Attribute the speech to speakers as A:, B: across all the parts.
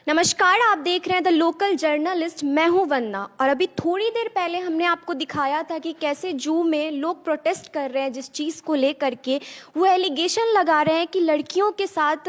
A: नमस्कार, आप देख रहे हैं द लोकल जर्नलिस्ट। मैं हूं वंदना और अभी थोड़ी देर पहले हमने आपको दिखाया था कि कैसे जू में लोग प्रोटेस्ट कर रहे हैं जिस चीज़ को लेकर के वो एलिगेशन लगा रहे हैं कि लड़कियों के साथ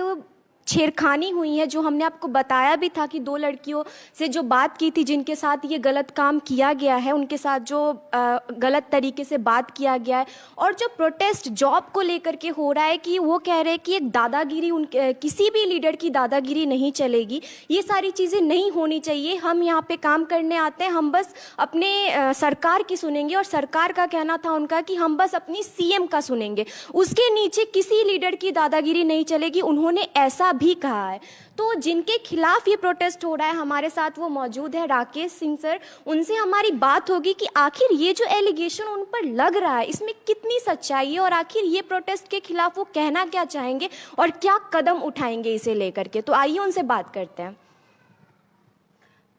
A: छेड़खानी हुई है। जो हमने आपको बताया भी था कि दो लड़कियों से जो बात की थी जिनके साथ ये गलत काम किया गया है, उनके साथ जो गलत तरीके से बात किया गया है। और जो प्रोटेस्ट जॉब को लेकर के हो रहा है कि वो कह रहे हैं कि एक दादागिरी किसी भी लीडर की दादागिरी नहीं चलेगी, ये सारी चीज़ें नहीं होनी चाहिए। हम यहाँ पे काम करने आते हैं, हम बस अपने सरकार की सुनेंगे। और सरकार का कहना था उनका कि हम बस अपनी सीएम का सुनेंगे, उसके नीचे किसी लीडर की दादागिरी नहीं चलेगी। उन्होंने ऐसा भी कहा है। तो जिनके खिलाफ ये प्रोटेस्ट हो रहा है, हमारे साथ वो मौजूद है राकेश सिंह सर। उनसे हमारी बात होगी कि आखिर ये जो एलिगेशन उन पर लग रहा है इसमें कितनी सच्चाई है और आखिर ये प्रोटेस्ट के खिलाफ वो कहना क्या चाहेंगे और क्या कदम उठाएंगे इसे लेकर के। तो आइए उनसे बात करते हैं।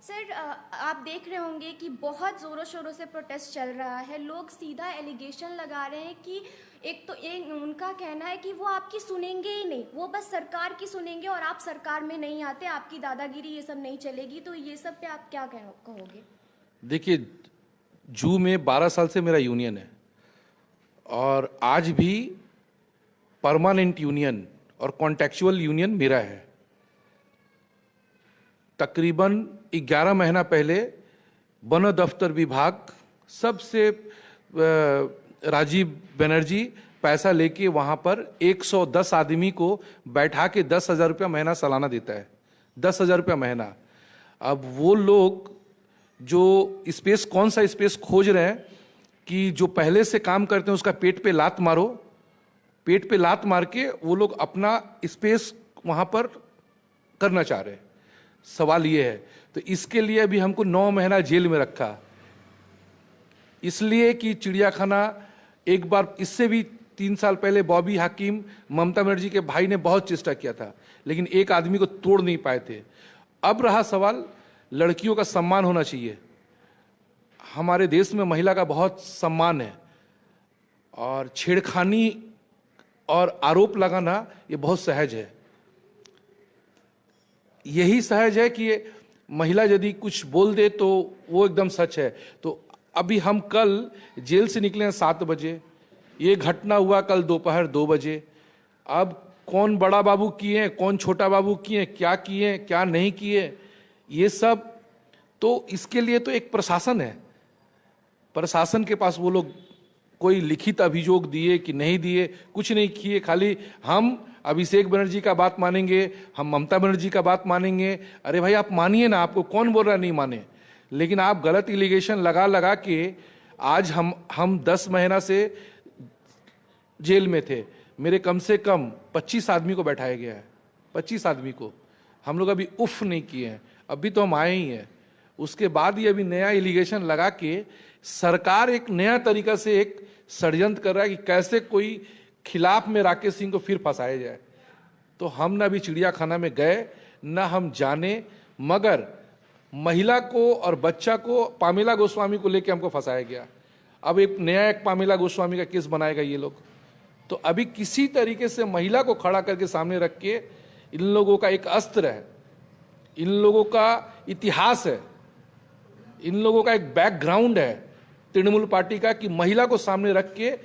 A: सर, आप देख रहे होंगे कि बहुत ज़ोरों शोरों से प्रोटेस्ट चल रहा है। लोग सीधा एलिगेशन लगा रहे हैं कि एक उनका कहना है कि वो आपकी सुनेंगे ही नहीं, वो बस सरकार की सुनेंगे और आप सरकार में नहीं आते, आपकी दादागिरी ये सब नहीं चलेगी। तो ये सब पे आप क्या कहोगे?
B: देखिए, जू में 12 साल से मेरा यूनियन है और आज भी परमानेंट यूनियन और कॉन्टेक्चुअल यूनियन मेरा है। तकरीबन 11 महीना पहले वन दफ्तर विभाग सबसे राजीव बनर्जी पैसा लेके वहां पर 110 आदमी को बैठा के 10,000 रुपया महीना सालाना देता है। 10,000 रुपया महीना। अब वो लोग जो स्पेस, कौन सा स्पेस खोज रहे हैं कि जो पहले से काम करते हैं उसका पेट पे लात मारो, पेट पे लात मार के वो लोग अपना स्पेस वहां पर करना चाह रहे हैं। सवाल ये है, तो इसके लिए अभी हमको 9 महीना जेल में रखा, इसलिए कि चिड़ियाखाना एक बार, इससे भी 3 साल पहले बॉबी हाकिम, ममता बनर्जी के भाई ने बहुत चेष्टा किया था, लेकिन एक आदमी को तोड़ नहीं पाए थे। अब रहा सवाल, लड़कियों का सम्मान होना चाहिए। हमारे देश में महिला का बहुत सम्मान है और छेड़खानी और आरोप लगाना ये बहुत सहज है। यही सहज है कि महिला यदि कुछ बोल दे तो वो एकदम सच है। तो अभी हम कल जेल से निकले हैं 7 बजे, ये घटना हुआ कल दोपहर 2 बजे। अब कौन बड़ा बाबू किए, कौन छोटा बाबू किए, क्या किए क्या नहीं किए, ये सब तो इसके लिए तो एक प्रशासन है। प्रशासन के पास वो लोग कोई लिखित अभियोग दिए कि नहीं दिए, कुछ नहीं किए। खाली हम अभिषेक बनर्जी का बात मानेंगे, हम ममता बनर्जी का बात मानेंगे। अरे भाई, आप मानिए ना, आपको कौन बोल रहा नहीं माने। लेकिन आप गलत एलिगेशन लगा के आज हम 10 महीना से जेल में थे। मेरे कम से कम 25 आदमी को बैठाया गया है। 25 आदमी को हम लोग अभी उफ नहीं किए हैं, अभी तो हम आए ही हैं। उसके बाद ही अभी नया एलिगेशन लगा के सरकार एक नया तरीका से एक षड्यंत्र कर रहा है कि कैसे कोई खिलाफ में राकेश सिंह को फिर फंसाया जाए। तो हम ना अभी चिड़ियाखाना में गए, ना हम जाने, मगर महिला को और बच्चा को, पामेला गोस्वामी को लेके हमको फंसाया गया। अब एक पामेला गोस्वामी का केस बनाएगा ये लोग। तो अभी किसी तरीके से महिला को खड़ा करके सामने रख के, इन लोगों का एक अस्त्र है, इन लोगों का इतिहास है, इन लोगों का एक बैकग्राउंड है तृणमूल पार्टी का, कि महिला को सामने रख के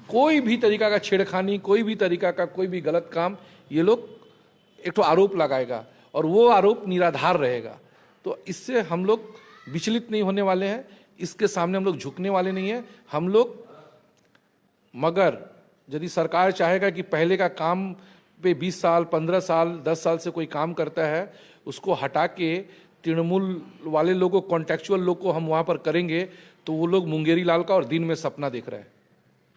B: कोई भी तरीका का छेड़खानी, कोई भी तरीका का कोई भी गलत काम ये लोग एक तो आरोप लगाएगा और वो आरोप निराधार रहेगा। तो इससे हम लोग विचलित नहीं होने वाले हैं, इसके सामने हम लोग झुकने वाले नहीं हैं हम लोग। मगर यदि सरकार चाहेगा कि पहले का काम पे 20 साल 15 साल 10 साल से कोई काम करता है उसको हटा के तृणमूल वाले लोगों, कॉन्टेक्चुअल लोग को हम वहाँ पर करेंगे, तो वो लोग मुंगेरी लाल का और दिन में सपना देख रहे हैं।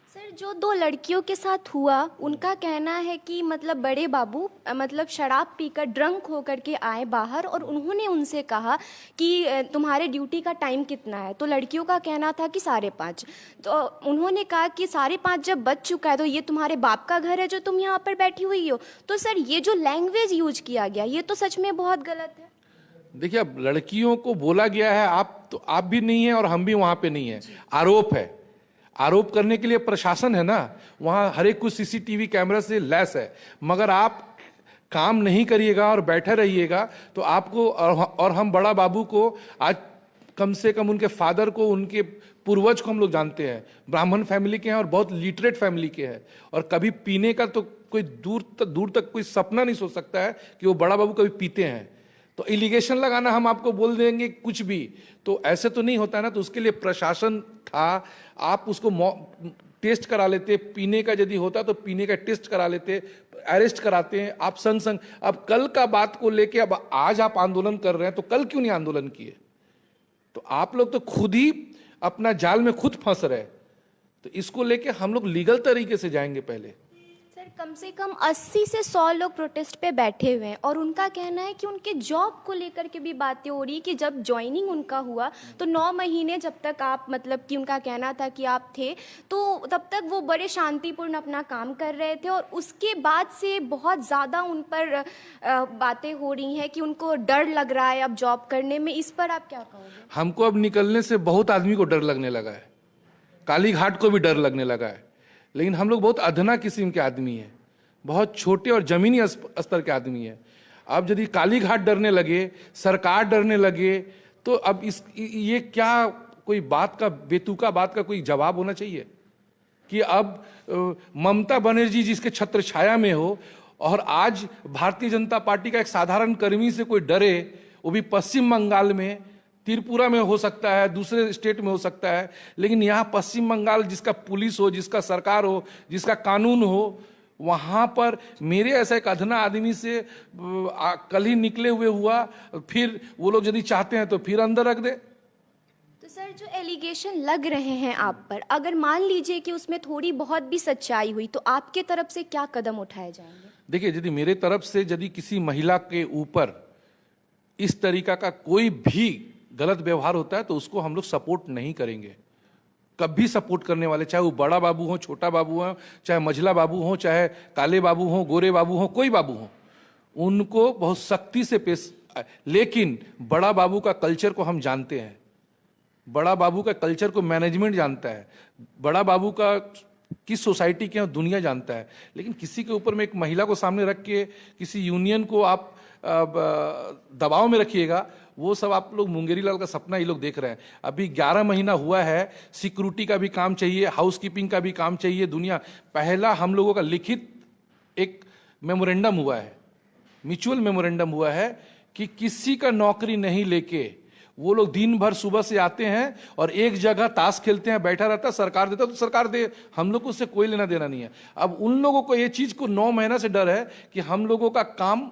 A: सर, जो 2 लड़कियों के साथ हुआ, उनका कहना है कि मतलब बड़े बाबू मतलब शराब पीकर ड्रंक होकर के आए बाहर और उन्होंने उनसे कहा कि तुम्हारे ड्यूटी का टाइम कितना है। तो लड़कियों का कहना था कि 5:30। तो उन्होंने कहा कि 5:30 जब बज चुका है तो ये तुम्हारे बाप का घर है जो तुम यहाँ पर बैठी हुई हो। तो सर, ये जो लैंग्वेज यूज किया गया ये तो सच में बहुत गलत है।
B: देखिए, अब लड़कियों को बोला गया है, आप भी नहीं है और हम भी वहां पे नहीं है। आरोप है, आरोप करने के लिए प्रशासन है ना, वहां हर एक कुछ सीसीटीवी कैमरा से लैस है। मगर आप काम नहीं करिएगा और बैठे रहिएगा तो आपको और हम बड़ा बाबू को आज कम से कम उनके फादर को, उनके पूर्वज को हम लोग जानते हैं, ब्राह्मण फैमिली के हैं और बहुत लिटरेट फैमिली के हैं, और कभी पीने का तो कोई दूर तक कोई सपना नहीं सोच सकता है कि वो बड़ा बाबू कभी पीते हैं। तो एलिगेशन लगाना, हम आपको बोल देंगे कुछ भी, तो ऐसे तो नहीं होता ना। तो उसके लिए प्रशासन था, आप उसको टेस्ट करा लेते, पीने का यदि होता तो पीने का टेस्ट करा लेते, अरेस्ट कराते हैं आप संग। अब कल का बात को लेके अब आज आप आंदोलन कर रहे हैं, तो कल क्यों नहीं आंदोलन किए? तो आप लोग तो खुद ही अपना जाल में खुद फंस रहे। तो इसको लेके हम लोग लीगल तरीके से जाएंगे पहले।
A: सर, कम से कम 80 से 100 लोग प्रोटेस्ट पे बैठे हुए हैं और उनका कहना है कि उनके जॉब को लेकर के भी बातें हो रही कि जब ज्वाइनिंग उनका हुआ तो 9 महीने जब तक आप, मतलब कि उनका कहना था कि आप थे, तो तब तक वो बड़े शांतिपूर्ण अपना काम कर रहे थे, और उसके बाद से बहुत ज़्यादा उन पर बातें हो रही हैं कि उनको डर लग रहा है अब जॉब करने में। इस पर आप क्या कहोगे?
B: हमको अब निकलने से बहुत आदमी को डर लगने लगा है, काली घाट को भी डर लगने लगा है। लेकिन हम लोग बहुत अधना किस्म के आदमी हैं, बहुत छोटे और जमीनी स्तर के आदमी हैं। अब यदि काली घाट डरने लगे, सरकार डरने लगे, तो अब ये क्या कोई बात का, बेतुका बात का कोई जवाब होना चाहिए कि अब ममता बनर्जी जिसके छत्र छाया में हो, और आज भारतीय जनता पार्टी का एक साधारण कर्मी से कोई डरे, वो भी पश्चिम बंगाल में, त्रिपुरा में हो सकता है, दूसरे स्टेट में हो सकता है, लेकिन यहाँ पश्चिम बंगाल जिसका पुलिस हो, जिसका सरकार हो, जिसका कानून हो, वहाँ पर मेरे ऐसा एक अधना आदमी से कल ही निकले हुए हुआ, फिर वो लोग यदि चाहते हैं तो फिर अंदर रख दे।
A: तो सर, जो एलिगेशन लग रहे हैं आप पर, अगर मान लीजिए कि उसमें थोड़ी बहुत भी सच्चाई हुई, तो आपके तरफ से क्या कदम उठाए जाएंगे?
B: देखिए, यदि मेरे तरफ से यदि किसी महिला के ऊपर इस तरीका का कोई भी गलत व्यवहार होता है तो उसको हम लोग सपोर्ट नहीं करेंगे, कभी सपोर्ट करने वाले, चाहे वो बड़ा बाबू हो, छोटा बाबू हो, चाहे मझला बाबू हो, चाहे काले बाबू हो, गोरे बाबू हो, कोई बाबू हो, उनको बहुत सख्ती से पेश। लेकिन बड़ा बाबू का कल्चर को हम जानते हैं, बड़ा बाबू का कल्चर को मैनेजमेंट जानता है, बड़ा बाबू का किस सोसाइटी के दुनिया जानता है। लेकिन किसी के ऊपर में एक महिला को सामने रख के किसी यूनियन को आप दबाव में रखिएगा, वो सब आप लोग मुंगेरी लाल का सपना ये लोग देख रहे हैं। अभी 11 महीना हुआ है, सिक्योरिटी का भी काम चाहिए, हाउसकीपिंग का भी काम चाहिए। दुनिया पहला हम लोगों का लिखित एक मेमोरेंडम हुआ है, म्यूचुअल मेमोरेंडम हुआ है कि किसी का नौकरी नहीं लेके वो लोग दिन भर सुबह से आते हैं और एक जगह ताश खेलते हैं, बैठा रहता है, सरकार देता तो सरकार दे, हम लोग को उससे कोई लेना देना नहीं है। अब उन लोगों को ये चीज को 9 महीना से डर है कि हम लोगों का काम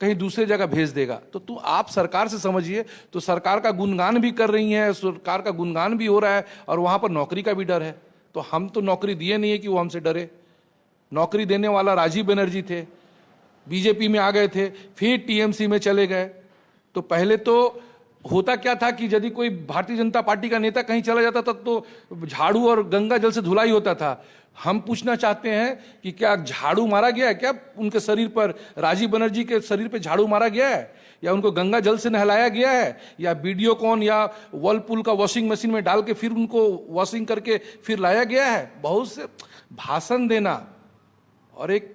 B: कहीं दूसरे जगह भेज देगा। तो आप सरकार से समझिए, तो सरकार का गुणगान भी कर रही है, सरकार का गुणगान भी हो रहा है, और वहां पर नौकरी का भी डर है। तो हम तो नौकरी दिए नहीं है कि वो हमसे डरे। नौकरी देने वाला राजीव बनर्जी थे, बीजेपी में आ गए थे, फिर टीएमसी में चले गए। तो पहले तो होता क्या था कि यदि कोई भारतीय जनता पार्टी का नेता कहीं चला जाता था तो झाड़ू और गंगा जल से धुलाई होता था। हम पूछना चाहते हैं कि क्या झाड़ू मारा गया है क्या उनके शरीर पर, राजीव बनर्जी के शरीर पे झाड़ू मारा गया है, या उनको गंगा जल से नहलाया गया है, या वीडियोकॉन या वर्लपूल का वॉशिंग मशीन में डाल के फिर उनको वॉशिंग करके फिर लाया गया है? बहुत से भाषण देना और एक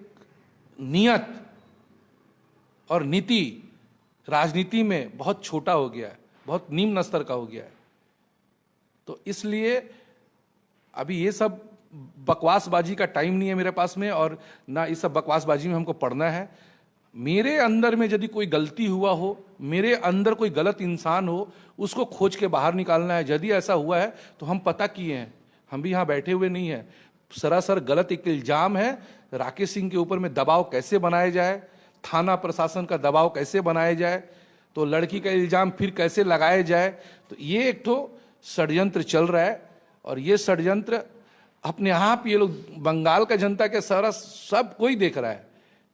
B: नियत और नीति राजनीति में बहुत छोटा हो गया है, बहुत निम्न स्तर का हो गया है। तो इसलिए अभी ये सब बकवासबाजी का टाइम नहीं है मेरे पास में, और ना इस सब बकवासबाजी में हमको पढ़ना है। मेरे अंदर में यदि कोई गलती हुआ हो, मेरे अंदर कोई गलत इंसान हो, उसको खोज के बाहर निकालना है। यदि ऐसा हुआ है तो हम पता किए हैं, हम भी यहाँ बैठे हुए नहीं हैं। सरासर गलत एक इल्जाम है, राकेश सिंह के ऊपर में दबाव कैसे बनाया जाए, थाना प्रशासन का दबाव कैसे बनाया जाए, तो लड़की का इल्जाम फिर कैसे लगाया जाए। तो ये एक तो षड्यंत्र चल रहा है, और ये षड्यंत्र अपने आप ये लोग बंगाल का जनता के सारा सब कोई देख रहा है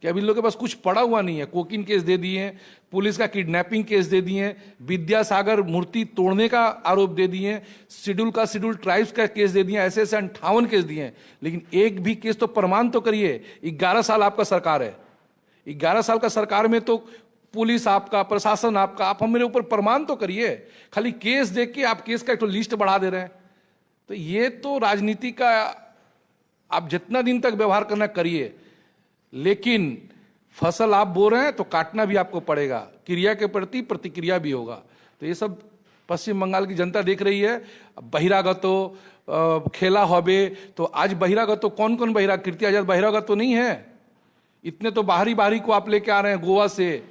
B: कि अभी लोगों के पास कुछ पड़ा हुआ नहीं है। कोकिन केस दे दिए, पुलिस का किडनैपिंग केस दे दिए, विद्यासागर मूर्ति तोड़ने का आरोप दे दिए, शेड्यूल ट्राइब्स का केस दे दिए, ऐसे 58 केस दिए। लेकिन एक भी केस तो प्रमाण तो करिए। 11 साल आपका सरकार है, 11 साल का सरकार में तो पुलिस आपका, प्रशासन आपका, आप मेरे ऊपर प्रमाण तो करिए। खाली केस देख के आप केस का एक तो लिस्ट बढ़ा दे रहे हैं। तो ये तो राजनीति का आप जितना दिन तक व्यवहार करना करिए, लेकिन फसल आप बो रहे हैं तो काटना भी आपको पड़ेगा, क्रिया के प्रति प्रतिक्रिया भी होगा। तो ये सब पश्चिम बंगाल की जनता देख रही है। बहिरागतो खेला होबे, तो आज बहिरागतो कौन कौन कीर्ति आजाद बहिरागत तो नहीं है। इतने तो बाहरी बाहरी को आप लेके आ रहे हैं, गोवा से,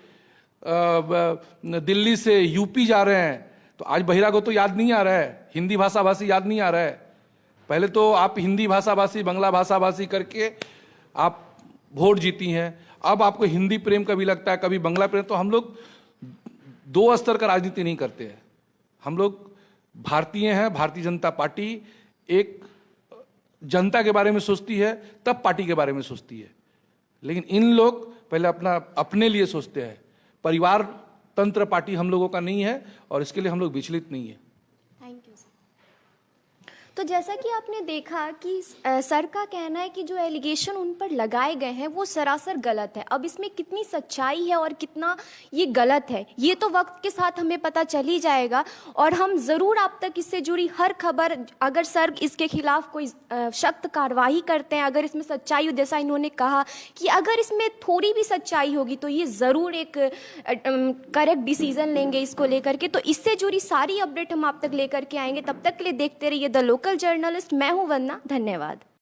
B: दिल्ली से, यूपी जा रहे हैं। तो आज बहिरागत तो याद नहीं आ रहा है, हिंदी भाषा भाषी याद नहीं आ रहा है। पहले तो आप हिंदी भाषा भाषी, बंगला भाषा भाषी करके आप वोट जीती हैं। अब आपको हिंदी प्रेम कभी लगता है, कभी बंगला प्रेम। तो हम लोग दो स्तर का राजनीति नहीं करते हैं। हम लोग भारतीय हैं। भारतीय जनता पार्टी एक जनता के बारे में सोचती है, तब पार्टी के बारे में सोचती है। लेकिन इन लोग पहले अपने लिए सोचते हैं। परिवार तंत्र पार्टी हम लोगों का नहीं है और इसके लिए हम लोग विचलित नहीं है।
A: Thank you sir. तो जैसा कि आपने देखा कि सर का कहना है कि जो एलिगेशन उन पर लगाए गए हैं वो सरासर गलत है। अब इसमें कितनी सच्चाई है और कितना ये गलत है, ये तो वक्त के साथ हमें पता चल ही जाएगा। और हम ज़रूर आप तक इससे जुड़ी हर खबर, अगर सर इसके खिलाफ कोई सख्त कार्रवाई करते हैं, अगर इसमें सच्चाई हो, जैसा इन्होंने कहा कि अगर इसमें थोड़ी भी सच्चाई होगी तो ये ज़रूर एक करेक्ट डिसीजन लेंगे इसको लेकर के। तो इससे जुड़ी सारी अपडेट हम आप तक लेकर के आएंगे। तब तक के लिए देखते रहिए द लोकल जर्नलिस्ट। मैं हूं वंदना, धन्यवाद।